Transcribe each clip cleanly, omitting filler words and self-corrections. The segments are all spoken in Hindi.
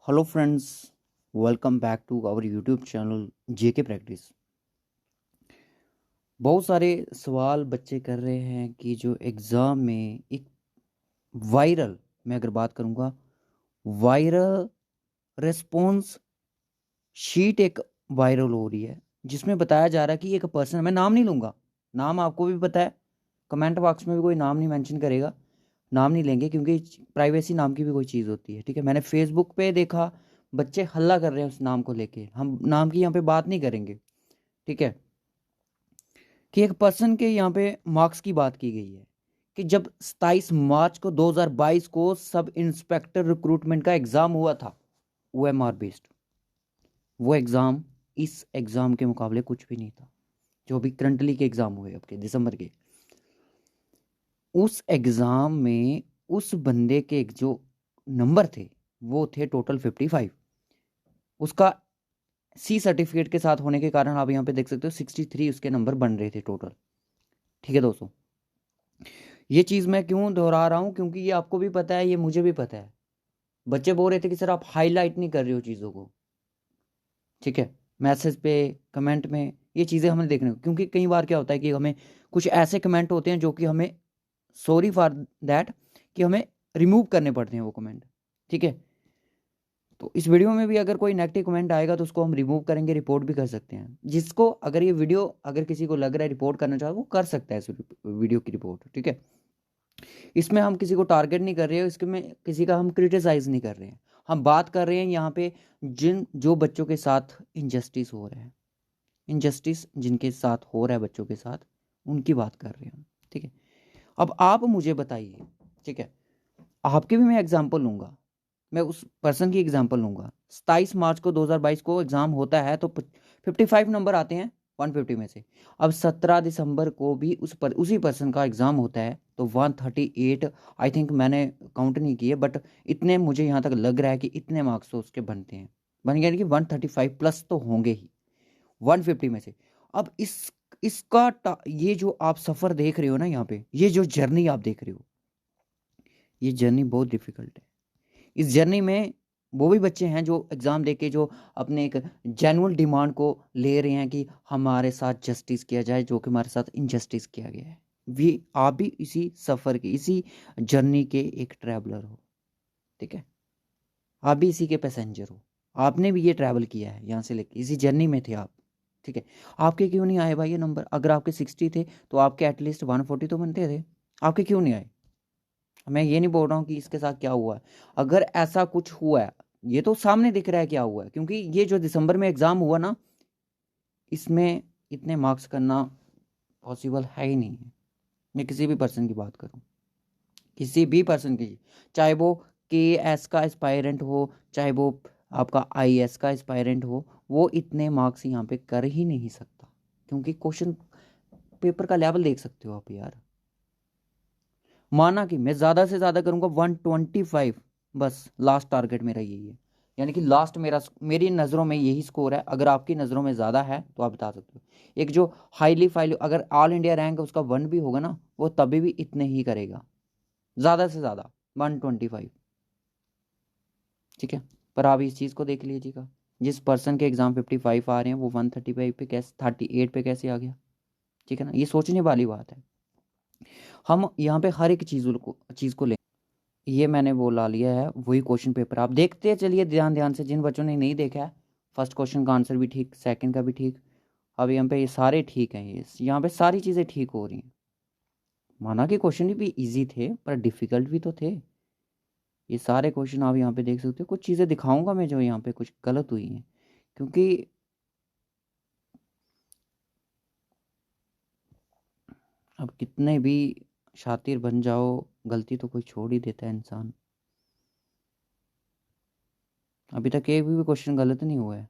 Hello friends, welcome back to our YouTube channel JK practice. बहुत सारे सवाल बच्चे कर रहे हैं कि जो एग्ज़ाम में एक वायरल, मैं अगर बात करूँगा वायरल रिस्पॉन्स शीट एक वायरल हो रही है, जिसमें बताया जा रहा है कि एक पर्सन, मैं नाम नहीं लूँगा, नाम आपको भी पता है, कमेंट बॉक्स में भी कोई नाम नहीं मेंशन करेगा, नाम नहीं लेंगे क्योंकि प्राइवेसी नाम की भी कोई चीज़ होती है। ठीक है, मैंने फेसबुक पे देखा बच्चे हल्ला कर रहे हैं उस नाम को लेके, हम नाम की यहाँ पे बात नहीं करेंगे। ठीक है, कि एक पर्सन के यहाँ पे मार्क्स की बात की गई है कि जब 27 मार्च को 2022 को सब इंस्पेक्टर रिक्रूटमेंट का एग्ज़ाम हुआ था, OMR बेस्ड, वो एग्ज़ाम इस एग्ज़ाम के मुकाबले कुछ भी नहीं था। जो अभी करंटली के एग्ज़ाम हुए आपके दिसंबर के, उस एग्ज़ाम में उस बंदे के जो नंबर थे वो थे टोटल 55। उसका सी सर्टिफिकेट के साथ होने के कारण आप यहाँ पे देख सकते हो 63 उसके नंबर बन रहे थे टोटल। ठीक है दोस्तों, ये चीज़ मैं क्यों दोहरा रहा हूँ, क्योंकि ये आपको भी पता है, ये मुझे भी पता है। बच्चे बोल रहे थे कि सर आप हाईलाइट नहीं कर रहे हो चीज़ों को। ठीक है, मैसेज पे, कमेंट में ये चीज़ें हमें देखने को, क्योंकि कई बार क्या होता है कि हमें कुछ ऐसे कमेंट होते हैं जो कि हमें, सॉरी फॉर दैट, कि हमें रिमूव करने पड़ते हैं वो कमेंट। ठीक है, तो इस वीडियो में भी अगर कोई नेगेटिव कमेंट आएगा तो उसको हम रिमूव करेंगे, रिपोर्ट भी कर सकते हैं। जिसको अगर ये वीडियो, अगर किसी को लग रहा है रिपोर्ट करना चाहे, वो कर सकता है इस वीडियो की रिपोर्ट। ठीक है, इसमें हम किसी को टारगेट नहीं कर रहे हैं, इसमें किसी का हम क्रिटिसाइज नहीं कर रहे हैं। हम बात कर रहे हैं यहाँ पे जो बच्चों के साथ इनजस्टिस हो रहा है, इनजस्टिस जिनके साथ हो रहा है बच्चों के साथ, उनकी बात कर रहे हैं हम। ठीक है, अब आप मुझे बताइए, ठीक है, आपके भी मैं एग्जाम्पल लूंगा, मैं उस पर्सन की एग्जांपल लूंगा। 27 मार्च को 2022 को एग्जाम होता है तो 55 नंबर आते हैं 150 में से। अब 17 दिसंबर को भी उसी पर्सन का एग्जाम होता है तो 138, आई थिंक, मैंने काउंट नहीं किए, बट इतने मुझे यहाँ तक लग रहा है कि इतने मार्क्स तो उसके बनते हैं, बन गया कि 135 प्लस तो होंगे ही 150 में से। अब ये जो आप सफ़र देख रहे हो ना यहाँ पे, ये जो जर्नी आप देख रहे हो, ये जर्नी बहुत डिफिकल्ट है। इस जर्नी में वो भी बच्चे हैं जो एग्ज़ाम देके जो अपने एक जेन्युइन डिमांड को ले रहे हैं कि हमारे साथ जस्टिस किया जाए, जो कि हमारे साथ इनजस्टिस किया गया है। भी आप भी इसी सफ़र के, इसी जर्नी के एक ट्रैवलर हो। ठीक है, आप भी इसी के पैसेंजर हो, आपने भी ये ट्रैवल किया है यहाँ से लेके, इसी जर्नी में थे आप। ठीक है, आपके क्यों नहीं आए भाई ये नंबर? अगर आपके 60 थे तो आपके एटलीस्ट 140 तो बनते थे, आपके क्यों नहीं आए? मैं ये नहीं बोल रहा हूँ कि इसके साथ क्या हुआ है, अगर ऐसा कुछ हुआ है, ये तो सामने दिख रहा है क्या हुआ है, क्योंकि ये जो दिसंबर में एग्ज़ाम हुआ ना, इसमें इतने मार्क्स करना पॉसिबल है ही नहीं है। मैं किसी भी पर्सन की बात करूँ, किसी भी पर्सन की, चाहे वो KS का एस्पायरेंट हो, चाहे वो आपका IS का एस्पायरेंट हो, वो इतने मार्क्स यहाँ पे कर ही नहीं सकता, क्योंकि क्वेश्चन पेपर का लेवल देख सकते हो आप यार। माना कि मैं ज़्यादा से ज़्यादा करूँगा 125, बस लास्ट टारगेट मेरा यही है, यानी कि लास्ट मेरी नज़रों में यही स्कोर है। अगर आपकी नज़रों में ज़्यादा है तो आप बता सकते हो। एक जो हाईली फाइल, अगर ऑल इंडिया रैंक उसका 1 भी होगा ना, वो तभी भी इतने ही करेगा, ज़्यादा से ज़्यादा 125। ठीक है, पर आप इस चीज़ को देख लीजिएगा, जिस पर्सन के एग्ज़ाम 55 आ रहे हैं वो 135 पे कैसे, 38 पे कैसे आ गया? ठीक है ना, ये सोचने वाली बात है। हम यहाँ पे हर एक चीज़ को ले, ये मैंने वो ला लिया है, वही क्वेश्चन पेपर आप देखते चलिए ध्यान ध्यान से। जिन बच्चों ने नहीं देखा है, फर्स्ट क्वेश्चन का आंसर भी ठीक, सेकंड का भी ठीक, अब यहाँ पे ये सारे ठीक हैं, ये यहाँ पे सारी चीज़ें ठीक हो रही हैं। माना कि क्वेश्चन भी इजी थे पर डिफिकल्ट भी तो थे। ये सारे क्वेश्चन आप यहाँ पे देख सकते हो। कुछ चीज़ें दिखाऊंगा मैं जो यहाँ पे कुछ गलत हुई हैं, क्योंकि अब कितने भी शातिर बन जाओ, गलती तो कोई छोड़ ही देता है इंसान। अभी तक एक भी क्वेश्चन गलत नहीं हुआ है।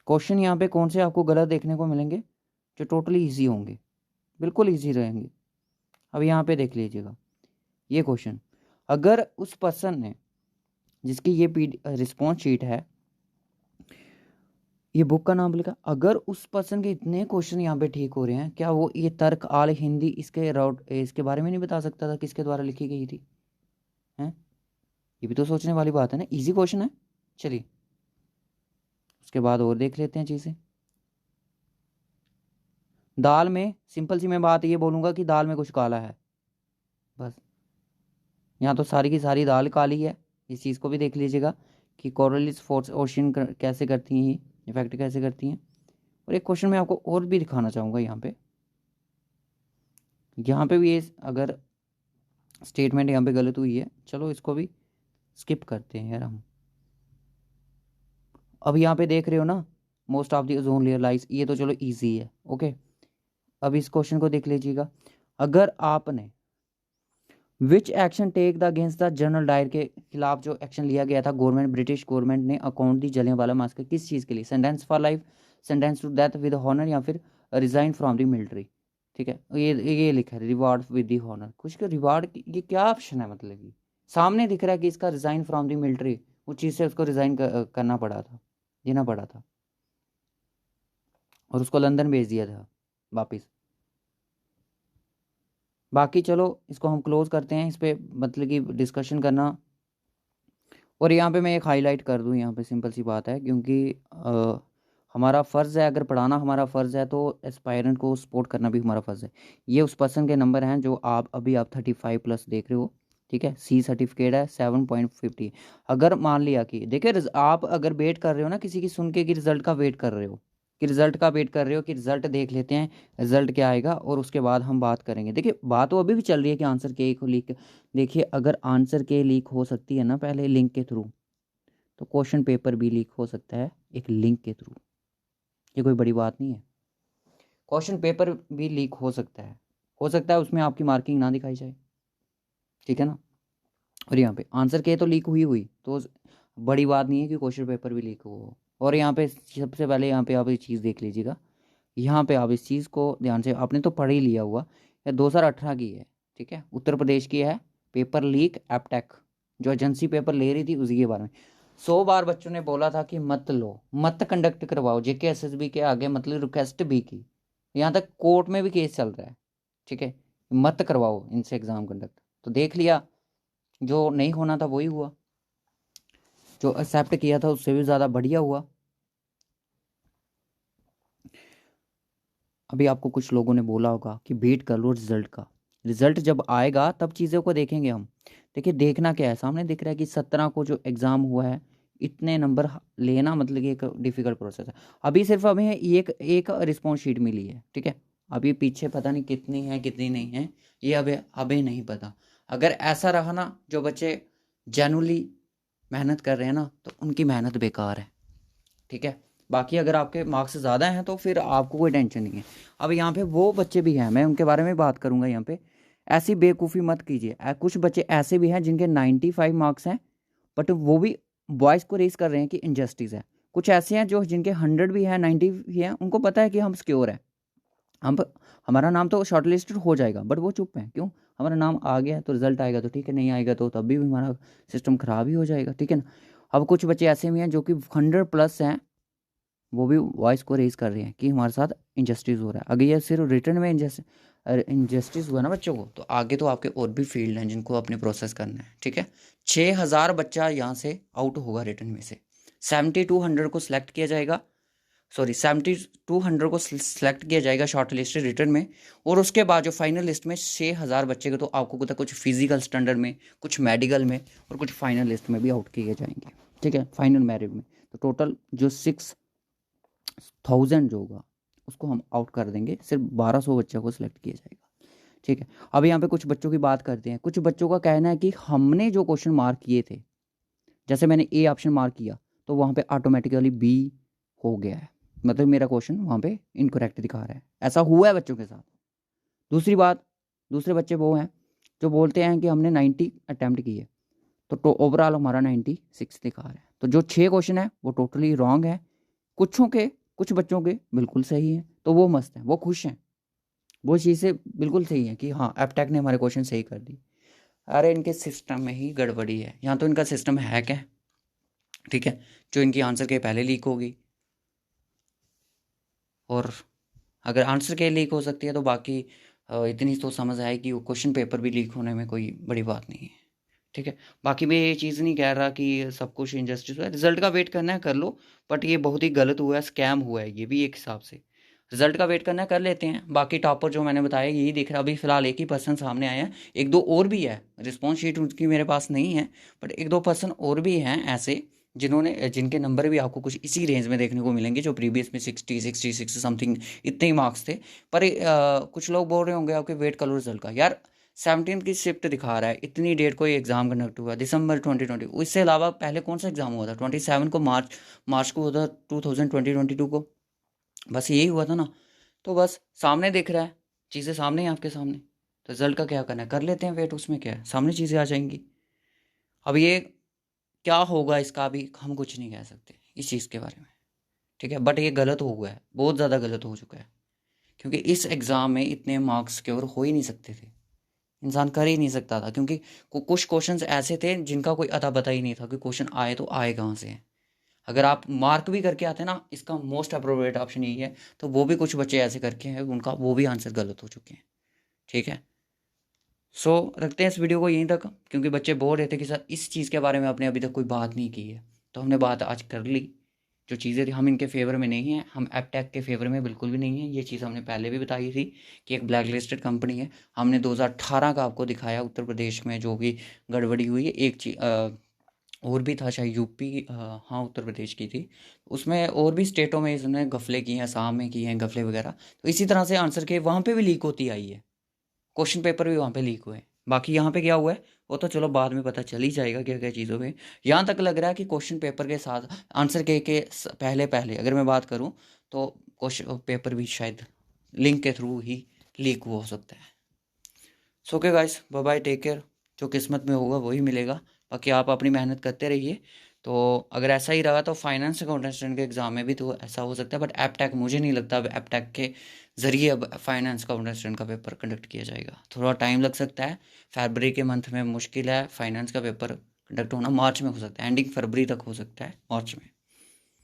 क्वेश्चन यहाँ पे कौन से आपको गलत देखने को मिलेंगे? जो टोटली इजी होंगे, बिल्कुल इजी रहेंगे। अब यहाँ पे देख लीजिएगा ये क्वेश्चन, अगर उस पर्सन ने, जिसकी ये रिस्पॉन्स शीट है, ये बुक का नाम लिखा, अगर उस पर्सन के इतने क्वेश्चन यहाँ पे ठीक हो रहे हैं, क्या वो ये तर्क आल हिंदी इसके बारे में नहीं बता सकता था किसके द्वारा लिखी गई थी? हैं? ये भी तो सोचने वाली बात है ना, इजी क्वेश्चन है। चलिए उसके बाद और देख लेते हैं चीज़ें। दाल में सिंपल सी मैं बात ये बोलूँगा कि दाल में कुछ काला है, बस। यहाँ तो सारी की सारी दाल काली है। इस चीज़ को भी देख लीजिएगा कि कोरलिस फोर्स ओशन कैसे करती हैं, इफेक्ट कैसे करती हैं। और एक क्वेश्चन मैं आपको और भी दिखाना चाहूँगा यहाँ पे भी ये अगर स्टेटमेंट यहाँ पे गलत हुई है, चलो इसको भी स्किप करते हैं यार हम। अब यहाँ पे देख रहे हो ना, most of the ozone layer lies, ये तो चलो इजी है, ओके। अब इस क्वेश्चन को देख लीजिएगा, अगर आपने which action take the against the general Dyer के खिलाफ जो एक्शन लिया गया था गवर्नमेंट, ब्रिटिश गवर्नमेंट ने अकाउंट दी जलियांवाला मास्कर, किस चीज़ के लिए? Sentence for life, sentence to death with honour, या फिर रिजाइन फ्रॉम द मिलिट्री। ठीक है, ये लिखा है रिवार्ड विद द हॉनर। कुछ का रिवार्ड, ये क्या ऑप्शन है? मतलब कि सामने दिख रहा है कि इसका रिजाइन फ्रॉम द मिलिट्री, उस चीज़ से उसको रिजाइन करना पड़ा था, देना पड़ा था, और उसको लंदन भेज दिया था वापिस। बाकी चलो इसको हम क्लोज करते हैं, इस पर मतलब कि डिस्कशन करना। और यहाँ पे मैं एक हाईलाइट कर दूँ, यहाँ पे सिंपल सी बात है, क्योंकि हमारा फ़र्ज़ है, अगर पढ़ाना हमारा फ़र्ज़ है तो एस्पायरेंट को सपोर्ट करना भी हमारा फ़र्ज़ है। ये उस पर्सन के नंबर हैं जो आप 35+ देख रहे हो, ठीक है। सी सर्टिफिकेट है 7.50। अगर मान लिया कि देखिए, आप अगर वेट कर रहे हो ना किसी की सुन के कि रिज़ल्ट का वेट कर रहे हो, कि रिज़ल्ट का वेट कर रहे हो कि रिज़ल्ट देख लेते हैं, रिज़ल्ट क्या आएगा और उसके बाद हम बात करेंगे। देखिए बात तो अभी भी चल रही है कि आंसर के को लीक। देखिए अगर आंसर के लीक हो सकती है ना पहले लिंक के थ्रू, तो क्वेश्चन पेपर भी लीक हो सकता है एक लिंक के थ्रू। ये कोई बड़ी बात नहीं है, क्वेश्चन पेपर भी लीक हो सकता है उसमें आपकी मार्किंग ना दिखाई जाए, ठीक है ना। और यहाँ पे आंसर के तो लीक हुई तो बड़ी बात नहीं है कि क्वेश्चन पेपर भी लीक हो। और यहाँ पे सबसे पहले यहाँ पे आप ये चीज़ देख लीजिएगा, यहाँ पे आप इस चीज़ को ध्यान से, आपने तो पढ़ ही लिया हुआ, या 2018 की है, ठीक है, उत्तर प्रदेश की है, पेपर लीक एपटेक, जो एजेंसी पेपर ले रही थी उसी के बारे में। 100 बार बच्चों ने बोला था कि मत लो, मत कंडक्ट करवाओ, JK SSB के आगे मतलब रिक्वेस्ट भी की, यहाँ तक कोर्ट में भी केस चल रहा है, ठीक है, मत करवाओ इनसे एग्ज़ाम कंडक्ट। तो देख लिया, जो नहीं होना था वही हुआ, जो एक्सेप्ट किया था उससे भी ज़्यादा बढ़िया हुआ। अभी आपको कुछ लोगों ने बोला होगा कि वेट कर लो रिजल्ट का, रिजल्ट जब आएगा तब चीज़ों को देखेंगे हम। देखिए देखना क्या है, सामने दिख रहा है कि 17 को जो एग्ज़ाम हुआ है, इतने नंबर लेना मतलब कि एक डिफ़िकल्ट प्रोसेस है। अभी सिर्फ हमें एक एक रिस्पॉन्स शीट मिली है, ठीक है, अभी पीछे पता नहीं कितनी है कितनी नहीं है, ये अभी नहीं पता। अगर ऐसा रहा ना, जो बच्चे जेनुअनली मेहनत कर रहे हैं ना, तो उनकी मेहनत बेकार है, ठीक है। बाकी अगर आपके मार्क्स ज़्यादा हैं तो फिर आपको कोई टेंशन नहीं है। अब यहाँ पे वो बच्चे भी हैं, मैं उनके बारे में बात करूँगा यहाँ पे। ऐसी बेवकूफ़ी मत कीजिए, कुछ बच्चे ऐसे भी हैं जिनके 95 मार्क्स हैं, बट वो भी बॉयज़ को रेस कर रहे हैं कि इनजस्टिस है। कुछ ऐसे हैं जो जिनके 100 भी हैं, 90 भी हैं, उनको पता है कि हम सिक्योर हैं, हम हमारा नाम तो शॉर्ट लिस्टेड हो जाएगा, बट वो चुप हैं। क्यों? हमारा नाम आ गया है तो रिजल्ट आएगा तो ठीक है, नहीं आएगा तो तब भी हमारा सिस्टम ख़राब ही हो जाएगा, ठीक है ना। अब कुछ बच्चे ऐसे भी हैं जो कि 100+ हैं, वो भी वॉइस को रेज कर रहे हैं कि हमारे साथ इनजस्टिस हो रहा है। अगर ये सिर्फ रिटर्न में इनजस्टिस हुआ ना बच्चों को, तो आगे तो आपके और भी फील्ड हैं जिनको अपने प्रोसेस करना है, ठीक है। 6000 बच्चा यहाँ से आउट होगा रिटर्न में से, 7200 को सिलेक्ट किया जाएगा, सॉरी 7200 को सिलेक्ट किया जाएगा शॉर्ट लिस्ट रिटर्न में। और उसके बाद जो फाइनल लिस्ट में 6000 बच्चे को, तो आपको पता कुछ फिजिकल स्टैंडर्ड में, कुछ मेडिकल में, और कुछ फाइनल लिस्ट में भी आउट किए जाएंगे, ठीक है, फाइनल मेरिट में। तो टोटल जो 6000 जो होगा उसको हम आउट कर देंगे, सिर्फ 1200 बच्चों को सिलेक्ट किया जाएगा, ठीक है। अब यहाँ पे कुछ बच्चों की बात करते हैं। कुछ बच्चों का कहना है कि हमने जो क्वेश्चन मार्क किए थे, जैसे मैंने ए ऑप्शन मार्क किया तो वहाँ पे ऑटोमेटिकली बी हो गया है, मतलब मेरा क्वेश्चन वहाँ पे इनकरेक्ट दिखा रहा है। ऐसा हुआ है बच्चों के साथ। दूसरी बात, दूसरे बच्चे वो हैं जो बोलते हैं कि हमने 90 अटैम्प्ट किए, तो ओवरऑल हमारा 96 दिखा रहा है। तो जो 6 क्वेश्चन है वो टोटली रॉन्ग है, कुछ बच्चों के बिल्कुल सही है, तो वो मस्त हैं, वो खुश हैं, वो चीज़ें बिल्कुल सही है कि हाँ एपटेक ने हमारे क्वेश्चन सही कर दी। अरे इनके सिस्टम में ही गड़बड़ी है, यहाँ तो इनका सिस्टम हैक है, ठीक है, जो इनकी आंसर के पहले लीक होगी। और अगर आंसर के लीक हो सकती है तो बाकी इतनी तो समझ आए कि वो क्वेश्चन पेपर भी लीक होने में कोई बड़ी बात नहीं है, ठीक है। बाकी मैं ये चीज़ नहीं कह रहा कि सब कुछ इनजस्टिस हुआ है, रिजल्ट का वेट करना है कर लो, बट ये बहुत ही गलत हुआ है, स्कैम हुआ है ये भी एक हिसाब से। रिजल्ट का वेट करना है कर लेते हैं, बाकी टॉपर जो मैंने बताया यही दिख रहा, अभी फिलहाल एक ही पर्सन सामने आए हैं, एक दो और भी है, रिस्पॉन्स शीट उनकी मेरे पास नहीं है, बट एक दो पर्सन और भी हैं ऐसे जिन्होंने जिनके नंबर भी आपको कुछ इसी रेंज में देखने को मिलेंगे, जो प्रीवियस में 60 66 समथिंग इतने ही मार्क्स थे। पर कुछ लोग बोल रहे होंगे आपके वेट करो रिजल्ट का, यार 17 की शिफ्ट दिखा रहा है, इतनी डेट को ये एग्ज़ाम कंडक्ट हुआ दिसंबर 2020, इससे अलावा पहले कौन सा एग्ज़ाम हुआ था 27 को, मार्च को हुआ था 2022 को, बस यही हुआ था ना। तो बस सामने दिख रहा है, चीज़ें सामने हैं आपके सामने, तो रिजल्ट का क्या करना है कर लेते हैं वेट, उसमें क्या है, सामने चीज़ें आ जाएंगी। अब ये क्या होगा इसका अभी हम कुछ नहीं कह सकते इस चीज़ के बारे में, ठीक है, बट ये गलत हो गया है, बहुत ज़्यादा गलत हो चुका है, क्योंकि इस एग्ज़ाम में इतने मार्क्स सिक्योर हो ही नहीं सकते थे, इंसान कर ही नहीं सकता था, क्योंकि कुछ क्वेश्चंस ऐसे थे जिनका कोई अता पता ही नहीं था कि क्वेश्चन आए तो आए कहाँ से हैं। अगर आप मार्क भी करके आते ना, इसका मोस्ट अप्रोप्रिएट ऑप्शन यही है, तो वो भी कुछ बच्चे ऐसे करके हैं उनका वो भी आंसर गलत हो चुके हैं, ठीक है। सो रखते हैं इस वीडियो को यहीं तक, क्योंकि बच्चे बोल रहे थे कि सर इस चीज़ के बारे में आपने अभी तक कोई बात नहीं की है, तो हमने बात आज कर ली। जो चीज़ें थी हम इनके फेवर में नहीं हैं, हम एपटेक के फेवर में बिल्कुल भी नहीं है, ये चीज़ हमने पहले भी बताई थी कि एक ब्लैक लिस्टेड कंपनी है। हमने 2018 का आपको दिखाया उत्तर प्रदेश में जो भी गड़बड़ी हुई है, एक चीज और भी था शायद यूपी, हाँ उत्तर प्रदेश की थी, उसमें और भी स्टेटों में इसने गफले किए हैं, असम में किए हैं गफले वगैरह, तो इसी तरह से आंसर के वहाँ पे भी लीक होती आई है, क्वेश्चन पेपर भी वहाँ पे लीक हुए हैं। बाकी यहाँ पे क्या हुआ है वो तो चलो बाद में पता चल ही जाएगा क्या क्या चीज़ों में। यहाँ तक लग रहा है कि क्वेश्चन पेपर के साथ आंसर के पहले पहले अगर मैं बात करूँ तो क्वेश्चन पेपर भी शायद लिंक के थ्रू ही लीक हो सकता है। So okay guys, bye bye, take care, जो किस्मत में होगा वही मिलेगा, बाकी आप अपनी मेहनत करते रहिए। तो अगर ऐसा ही रहा तो फाइनेंस अकाउंटेंट के एग्ज़ाम में भी तो ऐसा हो सकता है, बट एपटेक मुझे नहीं लगता अब एपटेक के ज़रिए अब फाइनेंस अकाउंटेंट का पेपर कंडक्ट किया जाएगा, थोड़ा टाइम लग सकता है। फरवरी के मंथ में मुश्किल है फाइनेंस का पेपर कंडक्ट होना, मार्च में हो सकता है, एंडिंग फरवरी तक हो सकता है, मार्च में।